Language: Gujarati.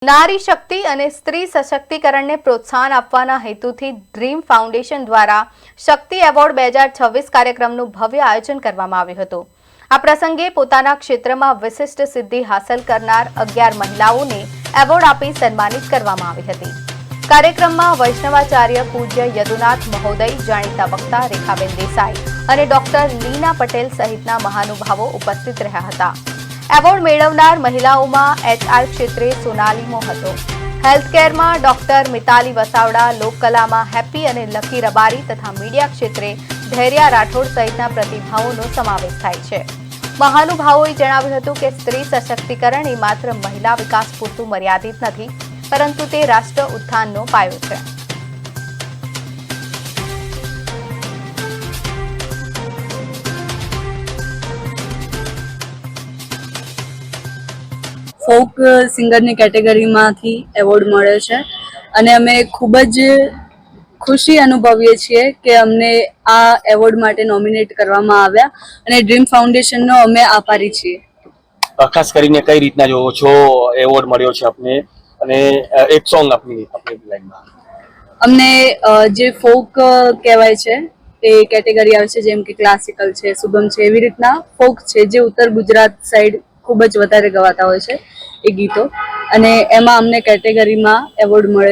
નારી શક્તિ અને સ્ત્રી સશક્તિકરણને પ્રોત્સાહન આપવાના હેતુથી ડ્રીમ ફાઉન્ડેશન દ્વારા શક્તિ એવોર્ડ 2026 કાર્યક્રમનું ભવ્ય આયોજન કરવામાં આવ્યું હતું। આ પ્રસંગે પોતાના ક્ષેત્રમાં વિશિષ્ટ સિદ્ધિ હાંસલ કરનાર 11 મહિલાઓને એવોર્ડ આપી સન્માનિત કરવામાં આવી હતી। કાર્યક્રમમાં વૈષ્ણવાચાર્ય પૂજ્ય યદુનાથ મહોદય, જાણીતા વક્તા રેખાબેન દેસાઈ અને ડોક્ટર લીના પટેલ સહિતના મહાનુભાવો ઉપસ્થિત રહ્યા હતા। એવોર્ડ મેળવનાર મહિલાઓમાં HR ક્ષેત્રે સોનાલી મોહતો, હેલ્થકેરમાં ડોક્ટર મિતાલી વસાવડા, લોકકલામાં હેપી અને લકી રબારી તથા મીડિયા ક્ષેત્રે ધૈર્યા રાઠોડ સહિતના પ્રતિભાઓનો સમાવેશ થાય છે। મહાનુભાવોએ જણાવ્યું હતું કે સ્ત્રી સશક્તિકરણ એ માત્ર મહિલા વિકાસ પૂરતું મર્યાદિત નથી, પરંતુ તે રાષ્ટ્ર ઉત્થાનનો પાયો છે। ફોક સિંગરની કેટેગરીમાંથી એવોર્ડ મળ્યો છે અને અમે ખૂબ જ ખુશી અનુભવીએ છીએ કે અમને આ એવોર્ડ માટે નોમિનેટ કરવામાં આવ્યા અને ડ્રીમ ફાઉન્ડેશનનો અમે આભારી છીએ। ખાસ કરીને કઈ રીતના જોવો છો એવોર્ડ મળ્યો છે આપને, અને એક સોંગ આપની લાઈનમાં અમને જે ફોક કહેવાય છે એ કેટેગરી આવે છે, જેમ કે ક્લાસિકલ છે, સુગમ છે, એવી રીતના ફોક છે જે ઉત્તર ગુજરાત સાઈડ ખૂબ જ વધારે ગવાતા હોય છે એ ગીતો, અને એમાં અમને કેટેગરીમાં એવોર્ડ મળે